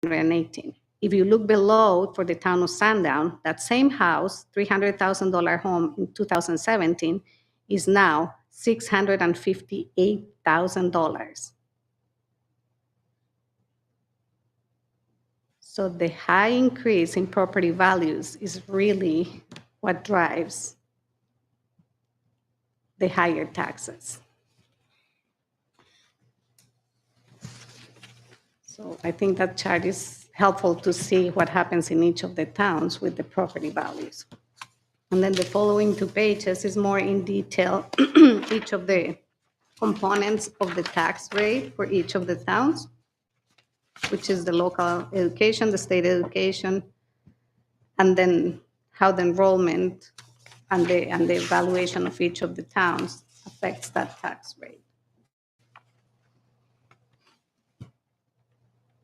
$318,000. If you look below for the town of Sundown, that same house, $300,000 home in 2017, is now $658,000. So the high increase in property values is really what drives the higher taxes. So I think that chart is helpful to see what happens in each of the towns with the property values. And then the following 2 pages is more in detail, each of the components of the tax rate for each of the towns, which is the local education, the state education, and then how the enrollment and the evaluation of each of the towns affects that tax rate.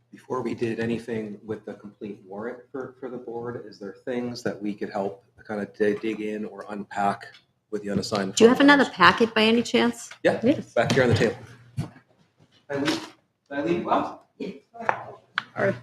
Before we did anything with the complete warrant for the board, is there things that we could help kind of dig in or unpack with the unassigned? Do you have another packet by any chance? Yeah, Yes. back here on the table. Did I leave well? Or-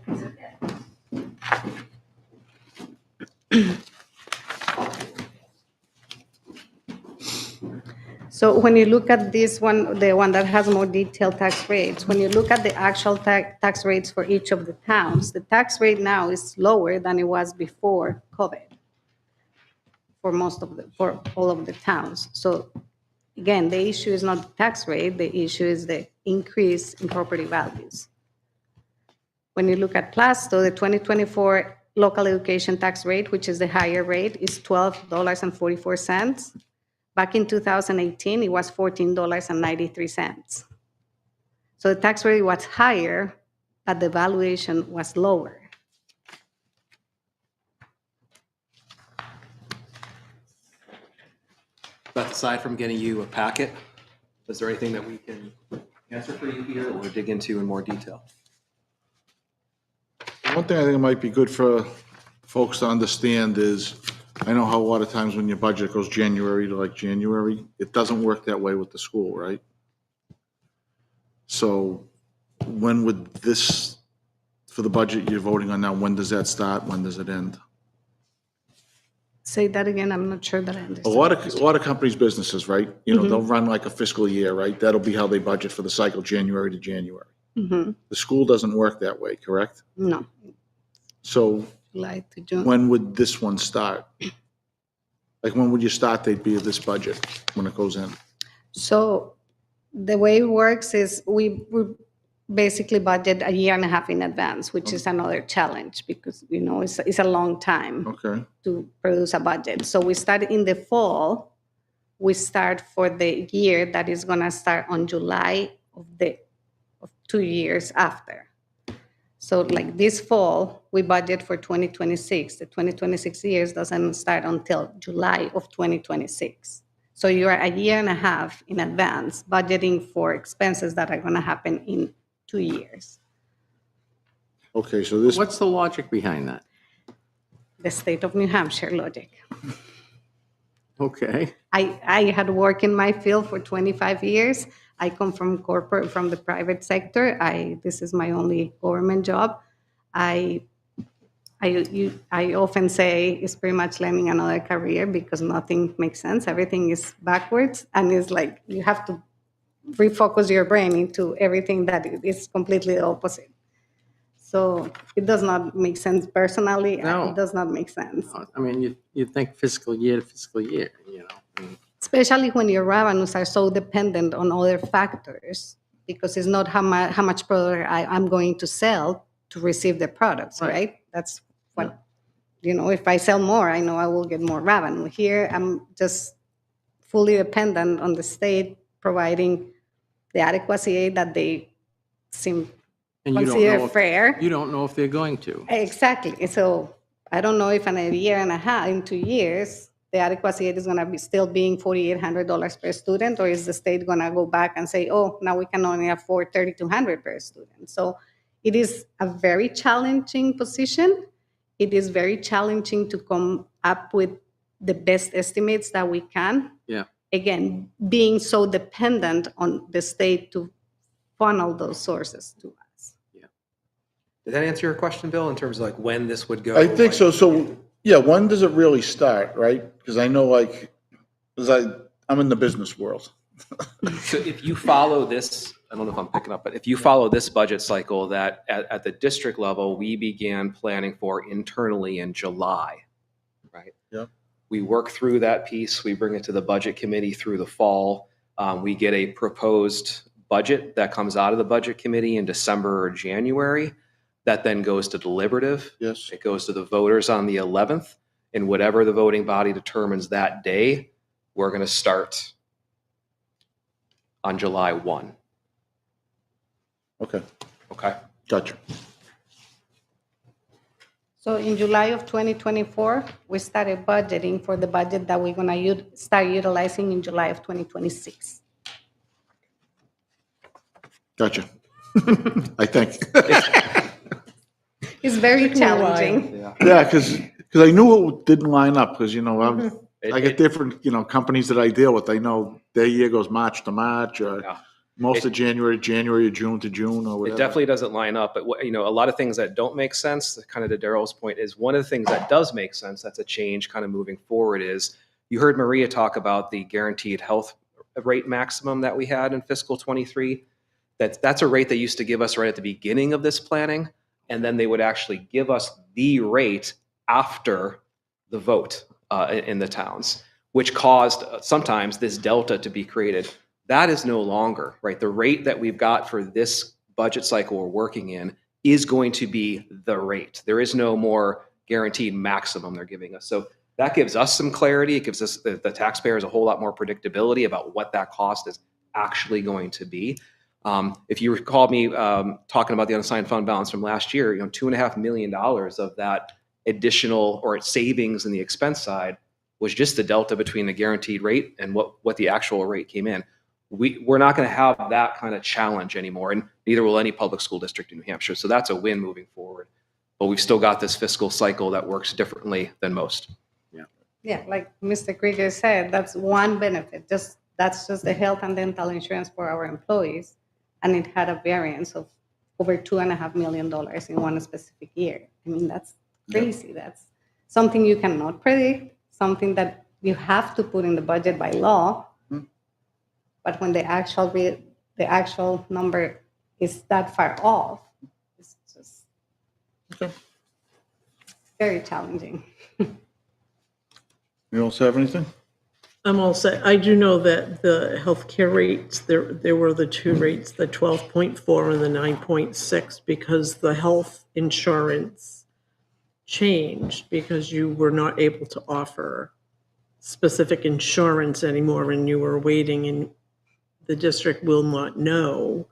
So when you look at this one, the one that has more detailed tax rates, when you look at the actual tax rates for each of the towns, the tax rate now is lower than it was before COVID for all of the towns. So again, the issue is not the tax rate, the issue is the increase in property values. When you look at Plasto, the 2024 local education tax rate, which is the higher rate, is $12.44. Back in 2018, it was $14.93. So the tax rate was higher, but the valuation was lower. Beth, aside from getting you a packet, is there anything that we can answer for you here or dig into in more detail? One thing I think it might be good for folks to understand is, I know how a lot of times when your budget goes January to like January, it doesn't work that way with the school, right? So when would this, for the budget you're voting on now, when does that start? When does it end? Say that again, I'm not sure that I A understand. lot of companies' businesses, right? You know, they'll run like a fiscal year, right? That'll be how they budget for the cycle, January to January. The school doesn't work that way, correct? No, So July to June. when would this one start? Like, when would your start date be of this budget when it goes in? So the way it works is we basically budget a year and a half in advance, which is another challenge because, you know, it's a long time Okay, to produce a budget. So we start in the fall. We start for the year that is going to start on July of 2 years after. So like this fall, we budget for 2026. The 2026 years doesn't start until July of 2026. So you are a year and a half in advance budgeting for expenses that are going to happen in 2 years. okay, so this, What's the logic behind that? The state of New Hampshire logic. Okay. I had worked in my field for 25 years. I come from the private sector. This is my only government job. I often say it's pretty much learning another career because nothing makes sense. Everything is backwards, and it's like you have to refocus your brain into everything that is completely the opposite. So it does not make sense personally. No. It does not make sense. I mean, you think fiscal year to fiscal year, you know. I mean, Especially when your revenues are so dependent on other factors, because it's not how much product I'm going to sell to receive the products, right? That's what, you know, if I sell more, I know I will get more revenue. Here, I'm just fully dependent on the state providing the adequacy aid that they seem and you don't consider know if, fair. you don't know if they're going to. Exactly. So I don't know if in a year and a half, in 2 years, the adequacy aid is going to be still being $4,800 per student, or is the state going to go back and say, oh, now we can only afford $3,200 per student? So it is a very challenging position. It is very challenging to come up with the best estimates that we can. Yeah. Again, being so dependent on the state to funnel those sources to us. Did that answer your question, Bill, in terms of like when this would go? I think so. So, yeah, when does it really start, right? Because I know like, because I'm in the business world. So if you follow this, I don't know if I'm picking up, but if you follow this budget cycle, that at the district level, we began planning for internally in July, right? Yeah. We work through that piece. We bring it to the budget committee through the fall. We get a proposed budget that comes out of the budget committee in December or January. That then goes to deliberative. Yes. It goes to the voters on the 11th. And whatever the voting body determines that day, we're going to start on July 1. Okay. Okay. Gotcha. So in July of 2024, we started budgeting for the budget that we're gonna start utilizing in July of 2026. Gotcha. I think. It's very Took me a while. challenging. Yeah, because I knew it didn't line up, because, you know, I get It- different, you know, companies that I deal with. I know their year goes March to March, or Yeah. most of January to June to June, or It whatever. definitely doesn't line up, but you know, a lot of things that don't make sense, kind of to Daryl's point, is one of the things that does make sense, that's a change kind of moving forward, is you heard Maria talk about the guaranteed health rate maximum that we had in fiscal 23. That's a rate they used to give us right at the beginning of this planning, and then they would actually give us the rate after the vote in the towns, which caused sometimes this delta to be created. That is no longer, right? The rate that we've got for this budget cycle we're working in is going to be the rate. There is no more guaranteed maximum they're giving us. So that gives us some clarity. It gives us, the taxpayers, a whole lot more predictability about what that cost is actually going to be. If you recall me talking about the unassigned fund balance from last year, you know, $2.5 million of that additional or savings in the expense side was just the delta between the guaranteed rate and what the actual rate came in. We're not going to have that kind of challenge anymore, and neither will any public school district in New Hampshire. So that's a win moving forward. But we've still got this fiscal cycle that works differently than most. Yeah, like Mr. Krieger said, that's one benefit. That's just the health and dental insurance for our employees. And it had a variance of over $2.5 million in one specific year. I mean, that's crazy. That's something you cannot predict, something that you have to put in the budget by law. But when the actual number is that far off, it's just very challenging. You also have anything? I'm all set. I do know that the healthcare rates, there were the two rates, the 12.4 and the 9.6, because the health insurance changed because you were not able to offer specific insurance anymore, and you were waiting, and the district will not know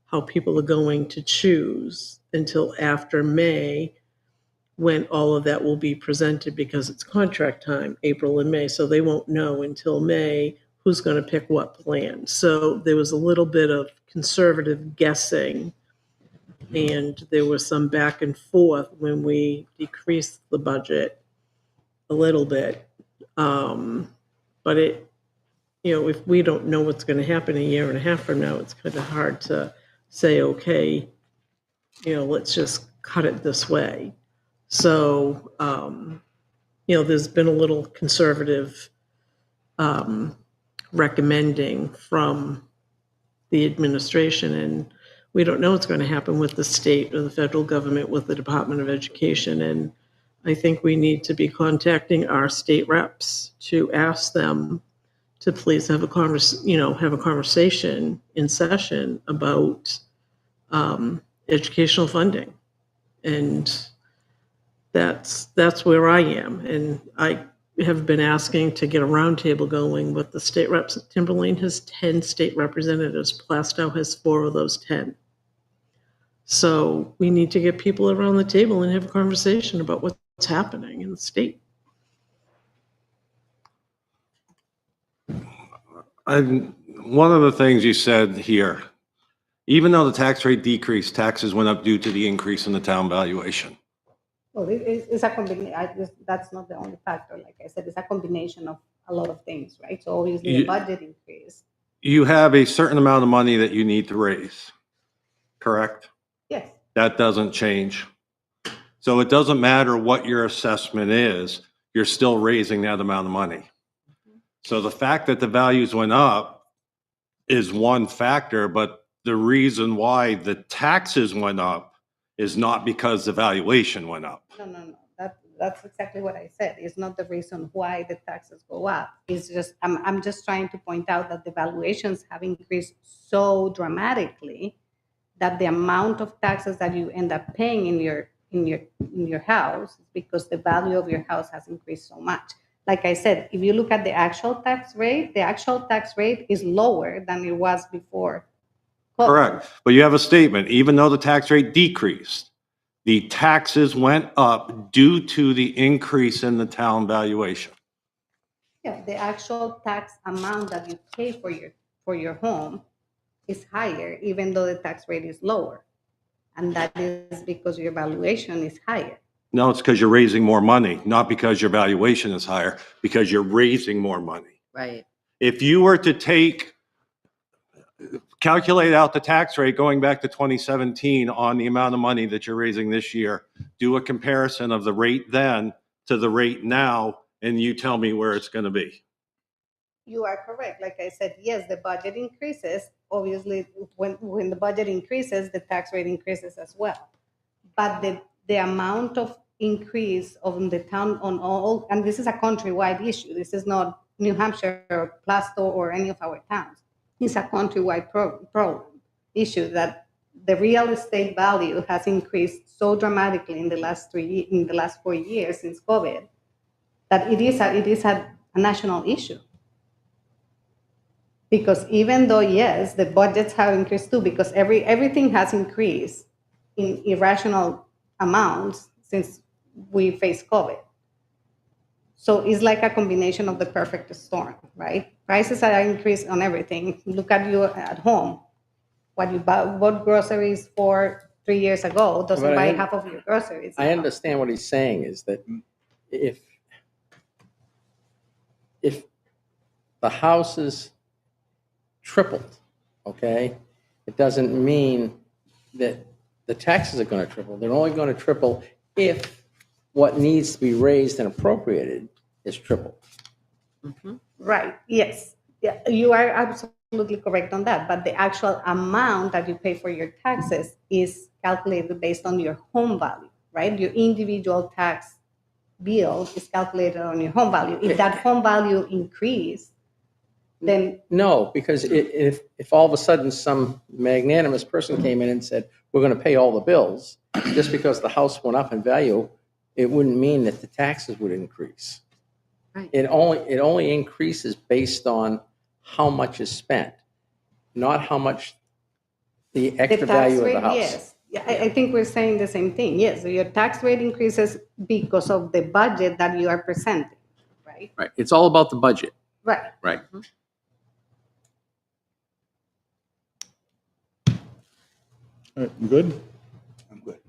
how people are going to choose until after May, when all of that will be presented, because it's contract time, April and May. So they won't know until May who's going to pick what plan. So there was a little bit of conservative guessing, and there was some back and forth when we decreased the budget a little bit. But it, you know, if we don't know what's going to happen a year and a half from now, it's kind of hard to say, okay, you know, let's just cut it this way. So, you know, there's been a little conservative recommending from the administration, and we don't know what's going to happen with the state or the federal government, with the Department of Education. And I think we need to be contacting our state reps to ask them to please have a conversation in session about educational funding. And that's where I am. And I have been asking to get a roundtable going with the state reps. Timberlane has 10 state representatives. Plastow has 4 of those 10. So we need to get people around the table and have a conversation about what's happening in the state. One of the things you said here, even though the tax rate decreased, taxes went up due to the increase in the town valuation. Well, it's a combination. That's not the only factor. Like I said, it's a combination of a lot of things, right? So obviously the budget increase. You have a certain amount of money that you need to raise, correct? Yes. That doesn't change. So it doesn't matter what your assessment is, you're still raising that amount of money. So the fact that the values went up is one factor, but the reason why the taxes went up is not because the valuation went up. No. That's exactly what I said. It's not the reason why the taxes go up. It's just, I'm just trying to point out that the valuations have increased so dramatically that the amount of taxes that you end up paying in your house is because the value of your house has increased so much. Like I said, if you look at the actual tax rate is lower than it was before COVID. Correct. But you have a statement, even though the tax rate decreased, the taxes went up due to the increase in the town valuation. Yeah, the actual tax amount that you pay for your home is higher, even though the tax rate is lower. And that is because your valuation is higher. No, it's because you're raising more money, not because your valuation is higher, because you're raising more money. Right. If you were to calculate out the tax rate going back to 2017 on the amount of money that you're raising this year, do a comparison of the rate then to the rate now, and you tell me where it's going to be. You are correct. Like I said, yes, the budget increases. Obviously, when the budget increases, the tax rate increases as well. But the amount of increase of the town on all, and this is a countrywide issue. This is not New Hampshire or Plasto or any of our towns. It's a countrywide problem issue that the real estate value has increased so dramatically in the last 4 years since COVID that it is a national issue. Because even though, yes, the budgets have increased too, because everything has increased in irrational amounts since we faced COVID. So it's like a combination of the perfect storm, right? Prices are increased on everything. Look at you at home. What you bought groceries for 3 years ago doesn't But buy half of your groceries. I understand what he's saying is that if the house is tripled, okay, it doesn't mean that the taxes are going to triple. They're only going to triple if what needs to be raised and appropriated is tripled. Right, yes. Yeah, you are absolutely correct on that. But the actual amount that you pay for your taxes is calculated based on your home value, right? Your individual tax bill is calculated on your home value. If that home value increased, then No, because if all of a sudden some magnanimous person came in and said, we're going to pay all the bills, just because the house went up in value, it wouldn't mean that the taxes would increase. Right. It only increases based on how much is spent, not how much the the extra tax value of rate, the house. yes. Yeah, I think we're saying the same thing. Yes, so your tax rate increases because of the budget that you are presenting, right? Right. It's all about the budget. Right. Right. You good? I'm good.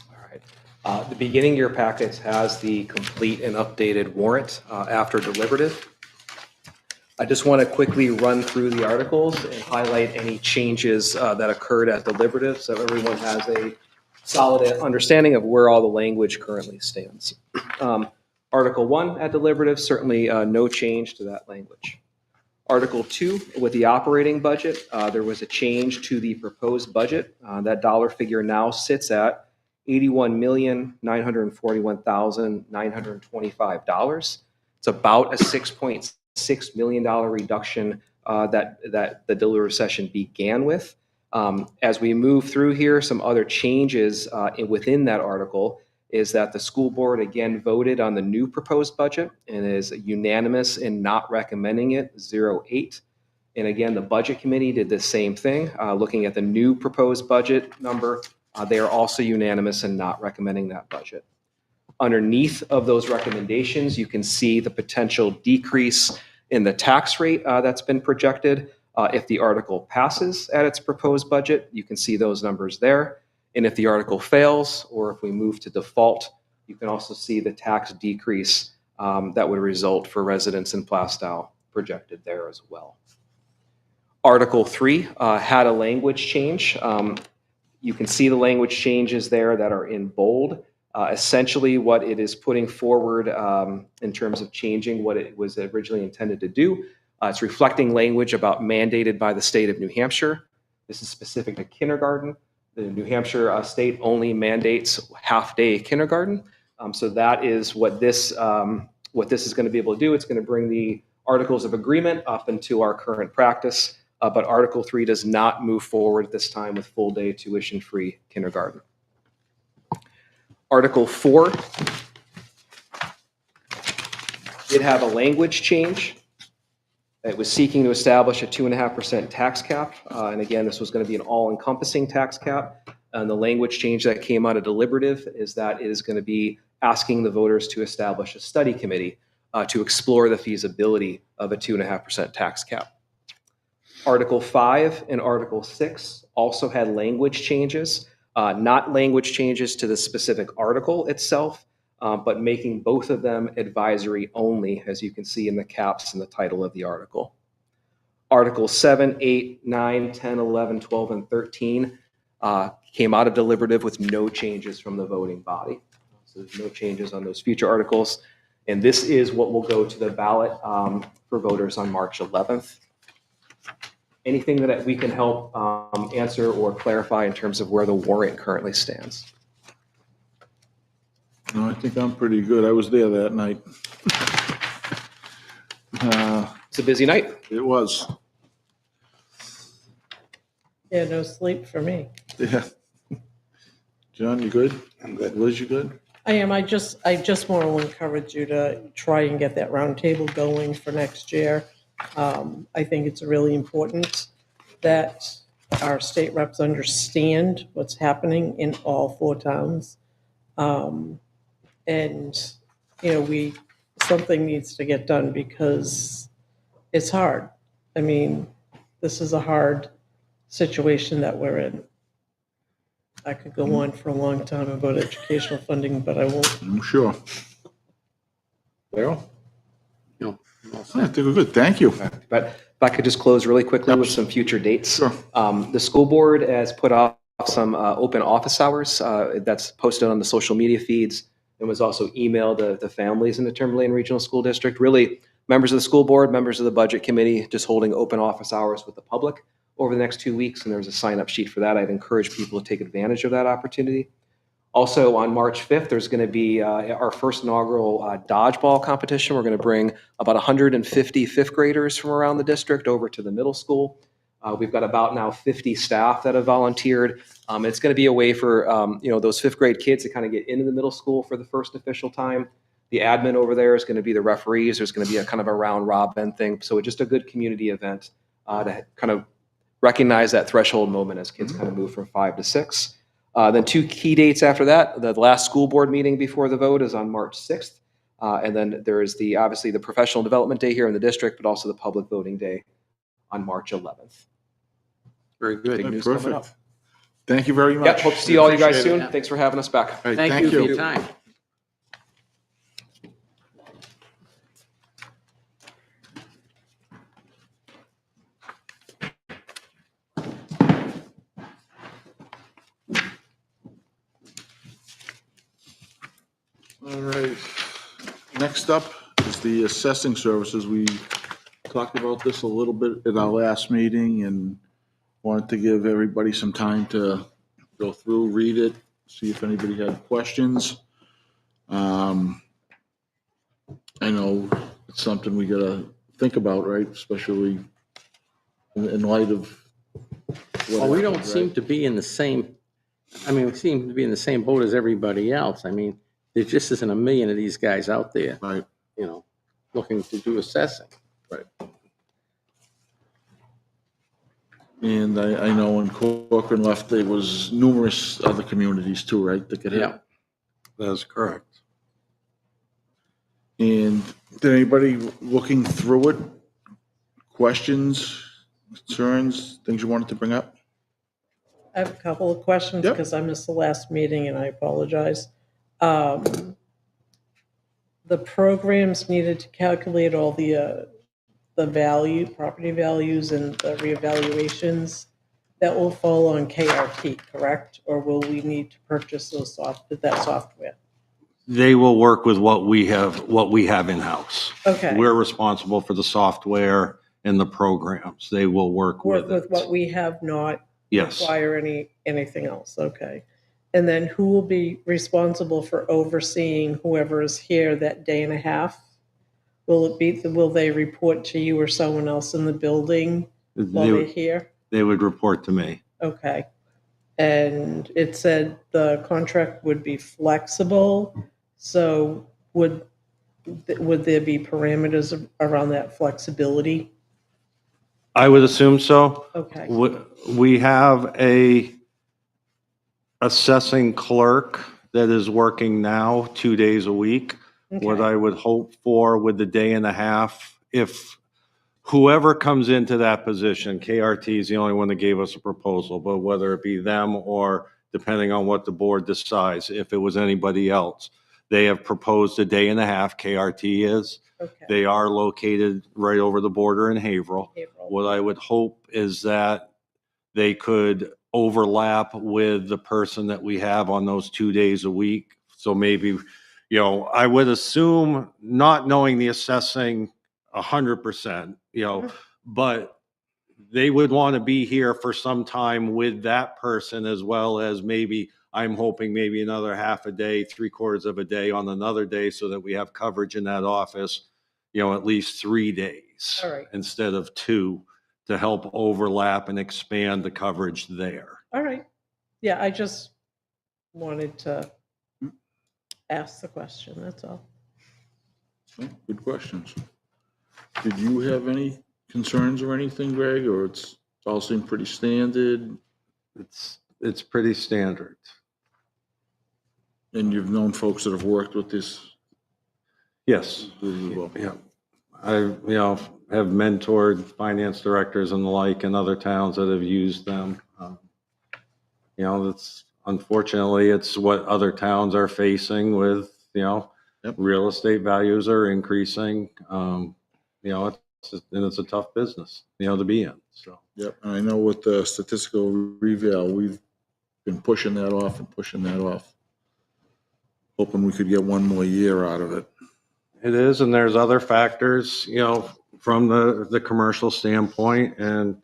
All right. The beginning of your packets has the complete and updated warrant after deliberative. I just want to quickly run through the articles and highlight any changes that occurred at deliberative so everyone has a solid understanding of where all the language currently stands. Article 1 at deliberative, certainly no change to that language. Article 2, with the operating budget, there was a change to the proposed budget. That dollar figure now sits at $81,941,925. It's about a $6.6 million reduction that the deliberative session began with. As we move through here, some other changes within that article is that the school board again voted on the new proposed budget and is unanimous in not recommending it, 0-8. And again, the budget committee did the same thing, looking at the new proposed budget number. They are also unanimous in not recommending that budget. Underneath of those recommendations, you can see the potential decrease in the tax rate that's been projected. If the article passes at its proposed budget, you can see those numbers there. And if the article fails, or if we move to default, you can also see the tax decrease that would result for residents in Plastow projected there as well. Article 3 had a language change. You can see the language changes there that are in bold. Essentially, what it is putting forward in terms of changing what it was originally intended to do, it's reflecting language about mandated by the state of New Hampshire. This is specific to kindergarten. The New Hampshire state only mandates half-day kindergarten. So that is what this is going to be able to do. It's going to bring the Articles of Agreement up into our current practice, but Article 3 does not move forward at this time with full-day tuition-free kindergarten. Article 4 did have a language change. It was seeking to establish a 2.5% tax cap. And again, this was going to be an all-encompassing tax cap. And the language change that came out of deliberative is that it is going to be asking the voters to establish a study committee to explore the feasibility of a 2.5% tax cap. Article 5 and Article 6 also had language changes, not language changes to the specific article itself, but making both of them advisory only, as you can see in the caps in the title of the article. Article 7, 8, 9, 10, 11, 12, and 13 came out of deliberative with no changes from the voting body. So there's no changes on those future articles. And this is what will go to the ballot for voters on March 11th. Anything that we can help answer or clarify in terms of where the warrant currently stands? No, I think I'm pretty good. I was there that night. It's a busy night. It was. Yeah, no sleep for me. Yeah. John, you good? I'm good. Liz, you good? I am. I just want to encourage you to try and get that roundtable going for next year. I think it's really important that our state reps understand what's happening in all 4 towns. And, something needs to get done because it's hard. I mean, this is a hard situation that we're in. I could go on for a long time about educational funding, but I won't. I'm sure. Daryl? No. I think we're good. Thank you. But if I could just close really quickly with some future dates. Sure. The school board has put off some open office hours that's posted on the social media feeds and was also emailed to the families in the Timberlane Regional School District. Really, members of the school board, members of the budget committee, just holding open office hours with the public over the next 2 weeks. And there's a sign-up sheet for that. I'd encourage people to take advantage of that opportunity. Also, on March 5th, there's going to be our first inaugural dodgeball competition. We're going to bring about 150 fifth graders from around the district over to the middle school. We've got about now 50 staff that have volunteered. It's going to be a way for those fifth grade kids to kind of get into the middle school for the first official time. The admin over there is going to be the referees. There's going to be a kind of a round robin thing. So it's just a good community event to kind of recognize that threshold moment as kids kind of move from 5 to 6. Then 2 key dates after that. The last school board meeting before the vote is on March 6th. And then there is obviously the professional development day here in the district, but also the public voting day on March 11th. Very good. Big news coming up. Perfect. Thank you very much. Yeah, hope to see all you guys Appreciate soon. it. Thanks for having us back. All right, Thank you for your time. All right. Next up is the assessing services. We talked about this a little bit at our last meeting and wanted to give everybody some time to go through, read it, see if anybody had questions. I know it's something we gotta think about, right? Especially in light of. Well, we don't seem to be in the same, we seem to be in the same boat as everybody else. I mean, there just isn't a million of these guys out there, Right. looking to do assessing. Right. And I know when Corcoran left, there was numerous other communities too, right, that could Yeah. help. That's correct. And did anybody looking through it, questions, concerns, things you wanted to bring up? I have a couple of questions Yep. because I missed the last meeting and I apologize. The programs needed to calculate all the property values and the reevaluations. that will fall on KRT, correct? Or will we need to purchase that software? They will work with what we have in-house. Okay. We're responsible for the software and the programs. They will work Work with with it. what we have, not Yes. require anything else, okay. And then who will be responsible for overseeing whoever is here that day and a half? Will they report to you or someone else in the building while they're here? They would report to me. Okay. And it said the contract would be flexible, so would there be parameters around that flexibility? I would assume so. Okay, We have a assessing clerk that is working now 2 days a week. What okay, I would hope for with the day and a half, if whoever comes into that position, KRT is the only one that gave us a proposal, but whether it be them or depending on what the board decides, if it was anybody else, they have proposed a day and a half, KRT is. okay. They are located right over the border in Haverhill. April. What I would hope is that they could overlap with the person that we have on those 2 days a week. So maybe, I would assume, not knowing the assessing 100%, but they would want to be here for some time with that person, as well as maybe, I'm hoping maybe another half a day, 3/4 of a day on another day, so that we have coverage in that office, at least 3 days. All right. Instead of 2, to help overlap and expand the coverage there. All right. Yeah, I just wanted to ask the question, that's all. Good questions. Did you have any concerns or anything, Greg, or it's all seemed pretty standard? It's pretty standard. And you've known folks that have worked with this Yes. as well? Yeah. I, have mentored finance directors and the like in other towns that have used them. That's unfortunately, it's what other towns are facing with, Yep. real estate values are increasing. It's a tough business, to be in, so. Yep, and I know with the statistical revale, we've been pushing that off, hoping we could get one more year out of it. It is, and there's other factors, from the commercial standpoint, and,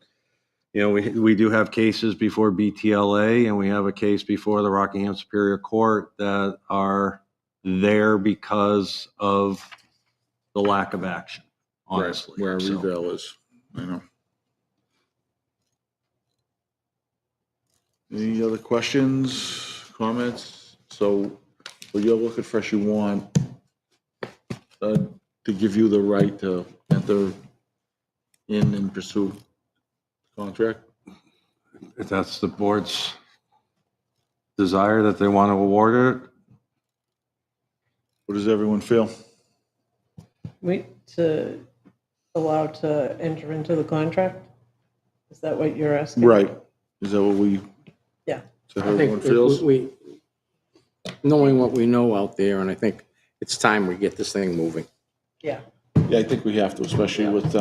we do have cases before BTLA, and we have a case before the Rockingham Superior Court that are there because of the lack of action, honestly. Where our So, revale is, I know. Any other questions, comments? So, what you're looking for, you want to give you the right to enter in and pursue the contract? if that's the board's desire that they want to award it, What does everyone feel? To allow to enter into the contract? Is that what you're asking? Right. Is that what we? Yeah. So I everyone think feels? we, knowing what we know out there, and I think it's time we get this thing moving. Yeah, Yeah, I think we have to, especially with,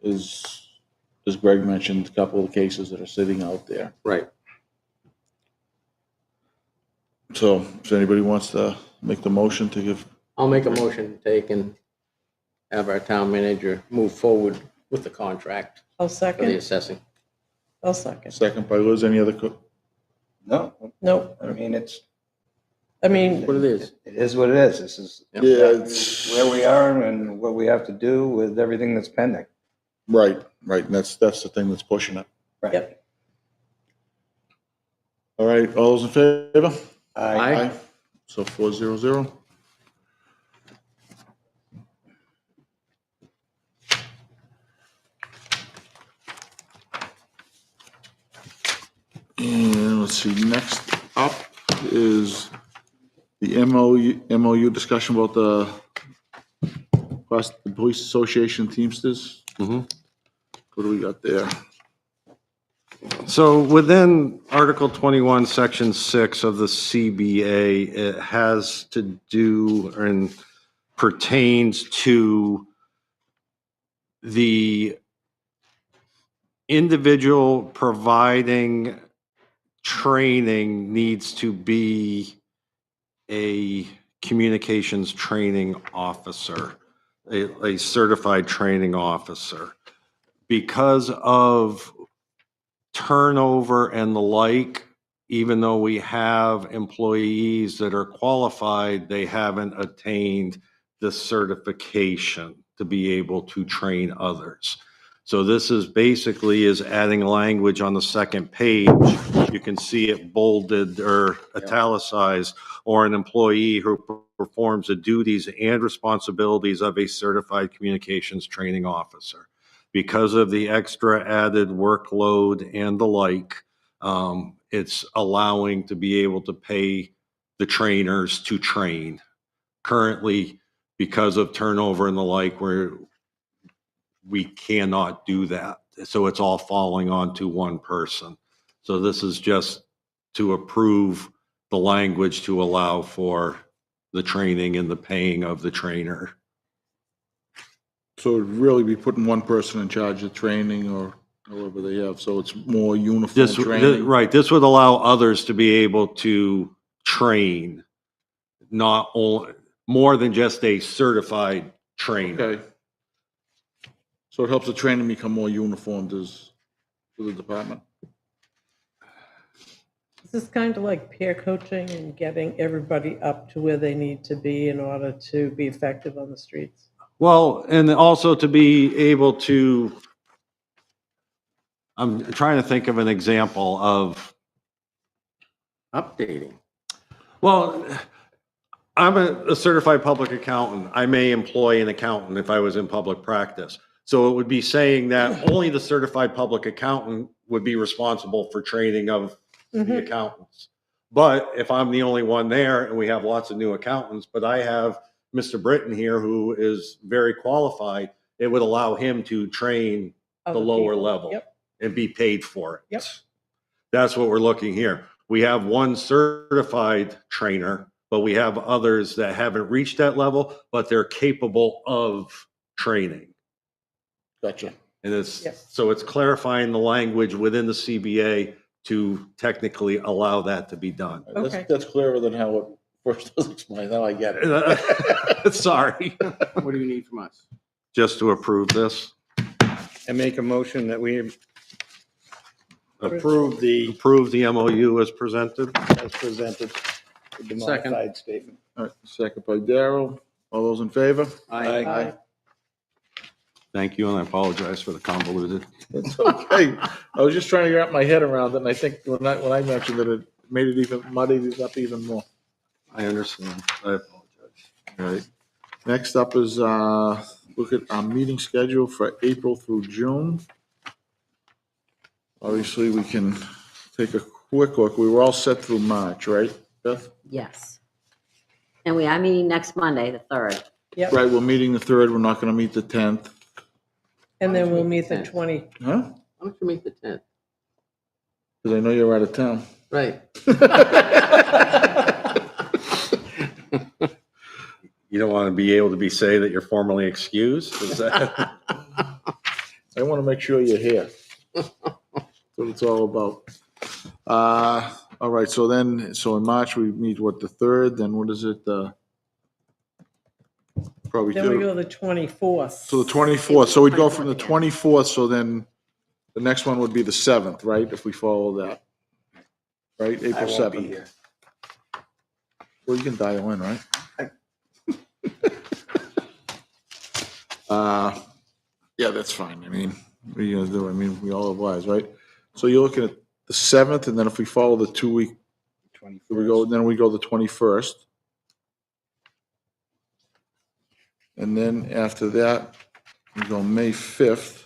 as Greg mentioned, a couple of cases that are sitting out there. Right. So if anybody wants to make the motion to give, I'll make a motion to take and have our town manager move forward with the contract I'll for the second. assessing. I'll second. second by Liz, any other, No, Nope. I mean, it's, I mean, What it is. it is what it is. This is Yep. yeah, it's, where we are and what we have to do with everything that's pending. right, and that's the thing that's pushing it. Right. Yep. All right, all those in favor? Aye. So 400. And let's see, next up is the MOU discussion about the Police Association Teamsters. Mhm. What do we got there? So within Article 21, Section 6 of the CBA, it has to do and pertains to the individual providing training needs to be a communications training officer, a certified training officer. Because of turnover and the like, even though we have employees that are qualified, they haven't attained the certification to be able to train others. So this is basically is adding language on the second page. You can see it bolded or italicized, or an employee who performs the duties and responsibilities of a certified communications training officer. Because of the extra added workload and the like, it's allowing to be able to pay the trainers to train. Currently, because of turnover and the like, we cannot do that. So it's all falling onto one person. So this is just to approve the language to allow for the training and the paying of the trainer. So it'd really be putting one person in charge of training or however they have, so it's more uniform This, training. right, this would allow others to be able to train, not only, more than just a certified trainer. Okay. So it helps the training become more uniformed as to the department. This is kind of like peer coaching and getting everybody up to where they need to be in order to be effective on the streets. Well, and also to be able to, I'm trying to think of an example of, Updating. well, I'm a certified public accountant. I may employ an accountant if I was in public practice. So it would be saying that only the certified public accountant would be responsible for training of the accountants. But if I'm the only one there and we have lots of new accountants, but I have Mr. Britton here who is very qualified, it would allow him to train the Other lower people. level Yep. and be paid for it. Yep. That's what we're looking here. We have one certified trainer, but we have others that haven't reached that level, but they're capable of training. Gotcha. And it's, Yep. so it's clarifying the language within the CBA to technically allow that to be done. Okay. That's clearer than how it first was explained, now I get it. Sorry, What do you need from us? just to approve this, And make a motion that we Approve the, approve the MOU as presented. as presented with the Second. modified statement. All right, second by Darrell. All those in favor? I, Aye. Thank you, and I apologize for the convoluted. It's okay. I was just trying to wrap my head around it, and I think when I mentioned it, it made it even, muddied it up even more. I understand. I apologize. All right. Next up is, look at our meeting schedule for April through June. Obviously, we can take a quick look. We were all set through March, right, Beth? Yes. And we are meeting next Monday, the 3rd. Yep. Right, we're meeting the 3rd. We're not going to meet the 10th. And then we'll meet the 20. Huh? why don't you make the 10th? Because I know you're out of town. Right. You don't want to be able to be say that you're formally excused? Is that? I want to make sure you're here. That's what it's all about. All right, so in March, we meet, what, the 3rd, then what is it? Probably Then we two. go the 24th. So the 24th, so we'd go from the 24th, so then the next one would be the 7th, right, if we follow that? Right, I April won't be 7th. here. Well, you can dial in, right? Yeah, that's fine. I mean, what are you gonna do? I mean, we all have lives, right? So you're looking at the 7th, and then if we follow the 2-week, then we go the 21st. And then after that, we go May 5th.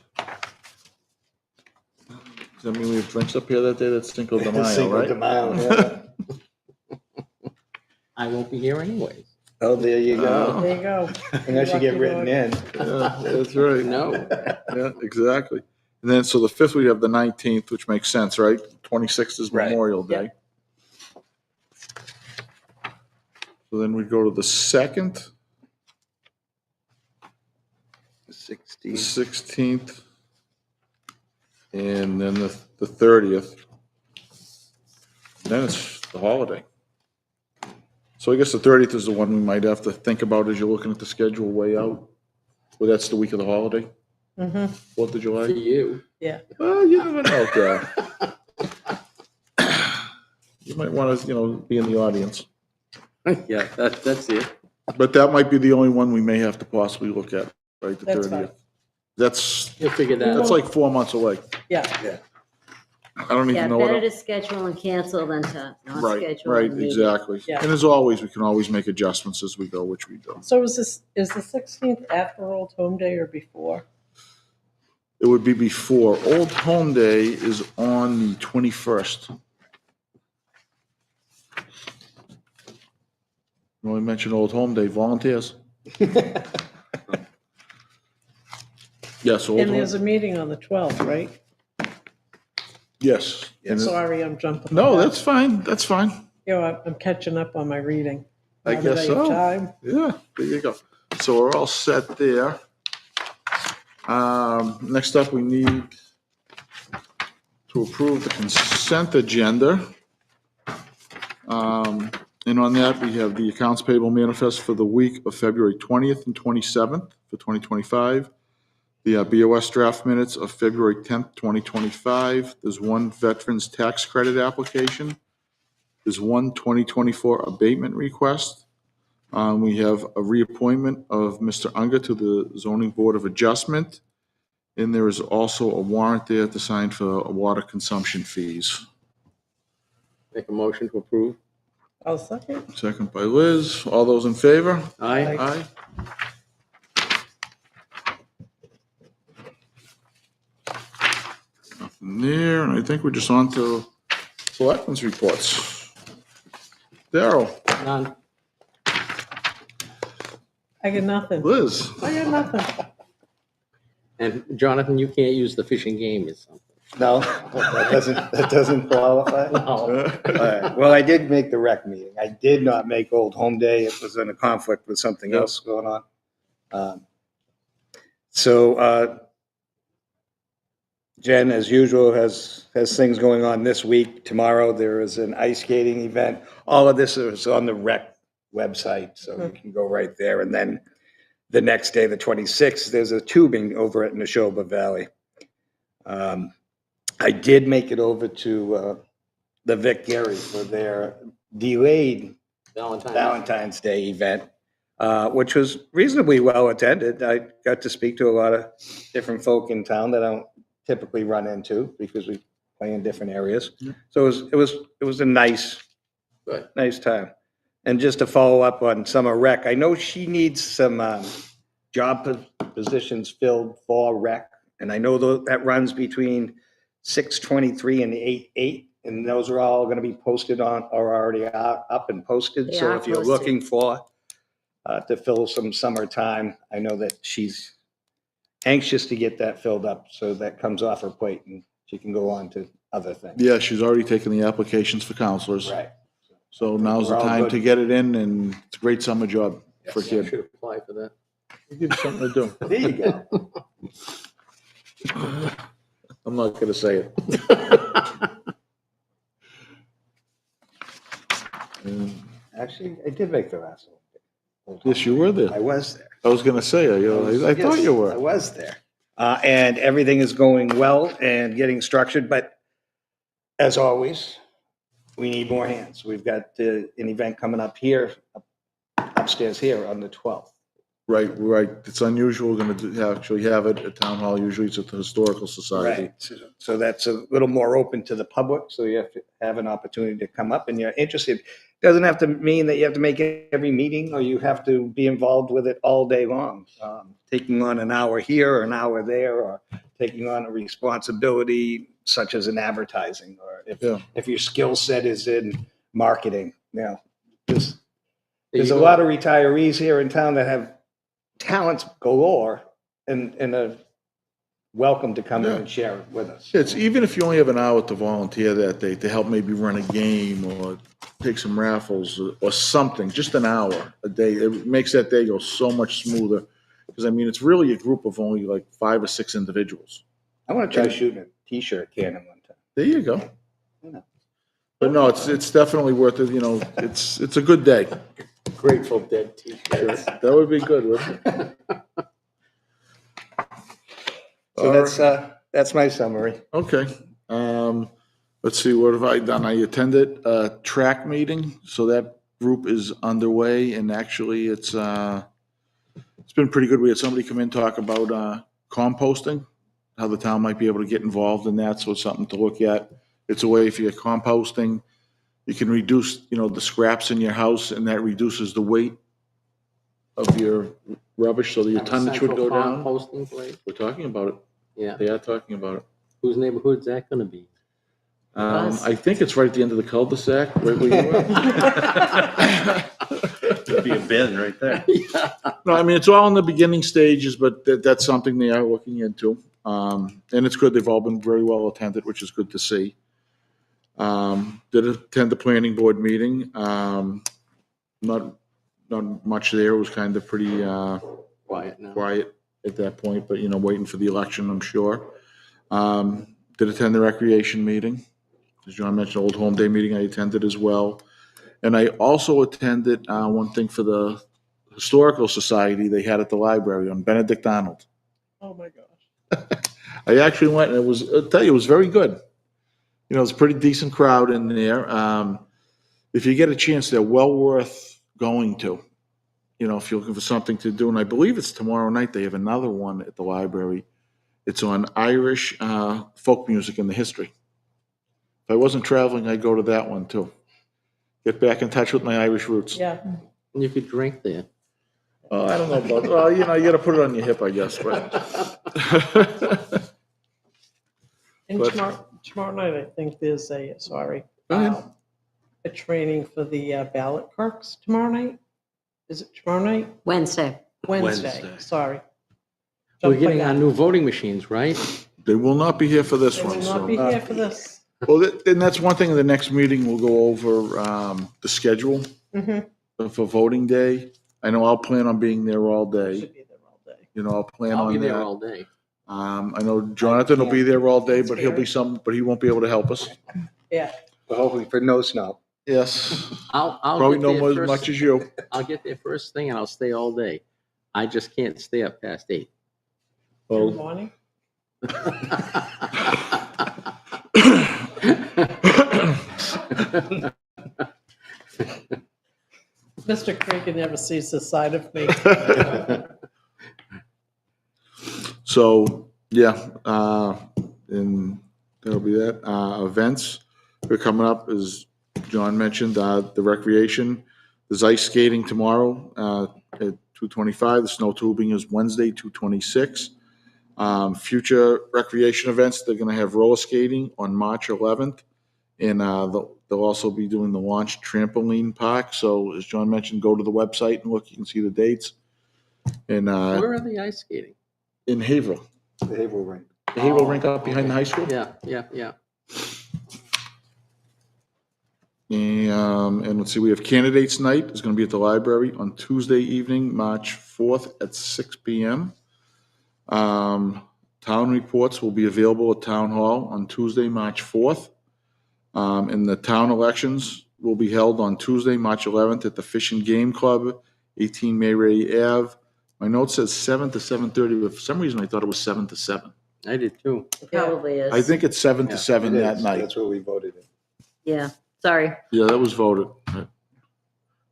Does that mean we have drinks up here that day? That's Cinco de Mayo, Cinco de right? Mayo, yeah. I won't be here anyways. Oh, there you go. There you go. Unless you get written in. Yeah, that's right. No. Yeah, exactly. And then, so the 5th, we have the 19th, which makes sense, right? 26th is Right. Memorial Day. So then we go to the 2nd, the 16. 16th. And then the 30th. Then it's the holiday. So I guess the 30th is the one we might have to think about as you're looking at the schedule way out. Well, that's the week of the holiday, 4th of July. For you. Yeah. Well, you never know, Dale. You might want to, be in the audience. Yeah, that's it. But that might be the only one we may have to possibly look at, right, the That's 30th. fine. That's You'll figure that that's out. like 4 months away. Yeah. I don't Yeah, even know better what. to schedule and cancel than to not Right, schedule right, and meet. exactly. Yeah. And as always, we can always make adjustments as we go, which we do. So is the 16th after Old Home Day or before? It would be before. Old Home Day is on the 21st. When we mentioned Old Home Day, volunteers. Yes, Old And there's a Home, meeting on the 12th, right? yes. And it- Sorry, I'm jumping. No, ahead. that's fine, that's fine. I'm catching up on my reading. I Now that guess have so. time. Yeah, there you go. So we're all set there. Next up, we need to approve the consent agenda. And on that, we have the accounts payable manifest for the week of February 20th and 27th for 2025. The BOS draft minutes of February 10th, 2025. There's one veterans tax credit application. There's one 2024 abatement request. We have a reappointment of Mr. Unger to the Zoning Board of Adjustment. And there is also a warrant there to sign for water consumption fees. Make a motion to approve. I'll second. Second by Liz. All those in favor? Aye. Aye. Nothing there, and I think we're just on to selectmen's reports. Daryl, None. I got nothing. Liz, I got nothing. And Jonathan, you can't use the fishing game or something. No, that doesn't qualify? No. All right. Well, I did make the rec meeting. I did not make Old Home Day. It was in a conflict with something else going on. So Jen, as usual, has things going on this week. Tomorrow, there is an ice skating event. All of this is on the rec website, so you can go right there. And then the next day, the 26th, there's a tubing over at Neshoba Valley. I did make it over to the Vic Gary for their delayed Valentine's Day event, which was reasonably well attended. I got to speak to a lot of different folk in town that I don't typically run into because we play in different areas. So it was a nice time. And just to follow up on Summer Rec, I know she needs some job positions filled for rec, and I know that runs between 6:23 and 8:08, and those are all going to be posted on or already up and posted. They So are if you're posted. looking for to fill some summertime, I know that she's anxious to get that filled up so that comes off her plate and she can go on to other things. yeah, she's already taken the applications for counselors. Right. So now's the We're all time good. to get it in, and it's a great summer job for a I kid. should apply for that. Give you something to do. There you go. I'm not gonna say it. Actually, I did make the last one. Yes, you were there. I was there. I was gonna say, I thought Yes, you I were. was there. And everything is going well and getting structured, but as always, we need more hands. We've got an event coming up here, upstairs here on the 12th. Right, right. It's unusual, actually have it at Town Hall. Usually it's at the Historical Society. Right. So that's a little more open to the public, so you have to have an opportunity to come up and you're interested. Doesn't have to mean that you have to make it every meeting or you have to be involved with it all day long. Taking on an hour here or an hour there, or taking on a responsibility such as an advertising, or if your skill set is in marketing. There's a lot of retirees here in town that have talents galore and are welcome to come in and share it with us. It's even if you only have an hour to volunteer that day to help maybe run a game or take some raffles or something, just an hour a day. It makes that day go so much smoother. Because I mean, it's really a group of only like 5 or 6 individuals. I want to try shooting a T-shirt can in one time. There you go. You know. But no, it's definitely worth it, it's a good day. Grateful Dead T-shirts. That would be good, wouldn't it? So that's my summary. Okay. Let's see, what have I done? I attended a track meeting, so that group is underway, and actually it's been pretty good. We had somebody come in, talk about composting, how the town might be able to get involved in that, so it's something to look at. It's a way if you're composting, you can reduce, the scraps in your house, and that reduces the weight of your rubbish, so that your tonnage would go down. Composting place? We're talking about it. Yeah. They are talking about it. Whose neighborhood's that gonna be? I think it's right at the end of the cul-de-sac, right where you are. It'd be a bin right there. No, I mean, it's all in the beginning stages, but that's something they are looking into. And it's good, they've all been very well attended, which is good to see. Did attend the planning board meeting. Not much there, it was kind of pretty Quiet now. quiet at that point, but, waiting for the election, I'm sure. Did attend the recreation meeting. As John mentioned, Old Home Day meeting I attended as well. And I also attended one thing for the Historical Society they had at the library on Benedict Arnold. Oh, my gosh. I actually went, and I'll tell you, it was very good. It's a pretty decent crowd in there. If you get a chance, they're well worth going to. If you're looking for something to do, and I believe it's tomorrow night, they have another one at the library. It's on Irish folk music and the history. If I wasn't traveling, I'd go to that one too. Get back in touch with my Irish roots. Yeah. You could drink there. Oh, I don't know about, well, you got to put it on your hip, I guess, but. And But- tomorrow night, I think there's Go ahead. a training for the ballot clerks tomorrow night. Is it tomorrow night? Wednesday. Wednesday, Wednesday. sorry. We're Jumped getting the our gun. new voting machines, right? They will not be here for this They one, will so. not be here for this. Well, and that's one thing, in the next meeting, we'll go over the schedule Mhm. for voting day. I know I'll plan on being there all day. Should be there all day. I'll plan I'll be on there that. all day. I know Jonathan will be there all day, but he won't be able to help us. Yeah. We're hoping for no snow. Yes, I'll probably get no there more as first- much as you. I'll get there first thing and I'll stay all day. I just can't stay up past 8. In the Well, morning? Mr. Krieger never sees the side of me. So, yeah, and that'll be that. Events that are coming up, as John mentioned, the recreation. There's ice skating tomorrow at 2:25. The snow tubing is Wednesday, 2:26. Future recreation events, they're gonna have roller skating on March 11th. And they'll also be doing the launch trampoline park. So as John mentioned, go to the website and look, you can see the dates. And Where are the ice skating? in Haverhill, The Havel Ring. the Haverhill rink up behind the high school. Yeah. And let's see, we have candidates night. It's going to be at the library on Tuesday evening, March 4th at 6 p.m. Town reports will be available at Town Hall on Tuesday, March 4th. And the town elections will be held on Tuesday, March 11th at the Fish and Game Club, 18 Mayray Ave. My note says 7 to 7:30, but for some reason I thought it was 7 to 7. I did too. Probably is. I think it's 7 to Yeah, 7 It that is. night. That's what we voted in. Yeah, sorry. Yeah, that was voted. At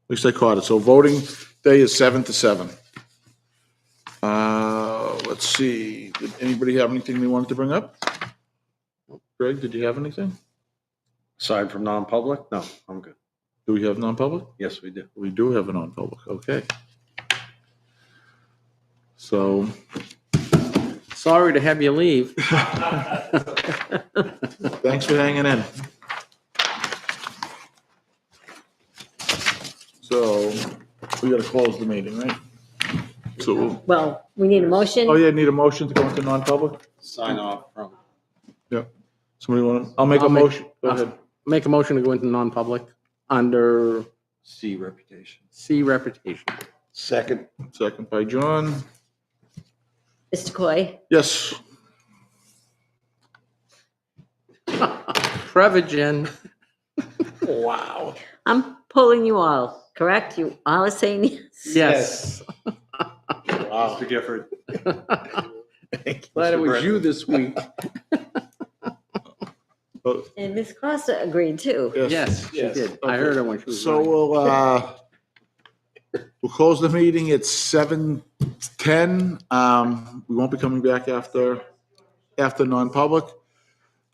least I caught it. So voting day is 7 to 7. Let's see, did anybody have anything they wanted to bring up? Greg, did you have anything? Aside from non-public? No, I'm good. Do we have non-public? Yes, we do. We do have a non-public, okay. So, Sorry to have you leave. thanks for hanging in. So, we gotta close the meeting, right? So, Well, we need a motion. oh yeah, need a motion to go into non-public? Sign off from. Yeah. Somebody want, I'll make a I'll make- motion, go ahead. Make a motion to go into non-public under C reputation. C reputation. Second. Second by John. Mr. Coy, Yes. Prevagen. Wow. I'm pulling you all, correct? You all are saying yes? Yes. Mr. Gifford. Glad it was you this week. And Ms. Costa agreed too. Yes, she did. I heard her when she was. So running. we'll close the meeting at 7:10. We won't be coming back after non-public.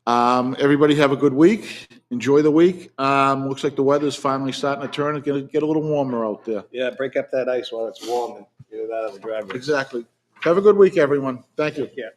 Everybody have a good week. Enjoy the week. Looks like the weather's finally starting to turn. It's gonna get a little warmer out there. Yeah, break up that ice while it's warm and get it out of the driveway. Exactly. Have a good week, everyone. Thank you. Yeah.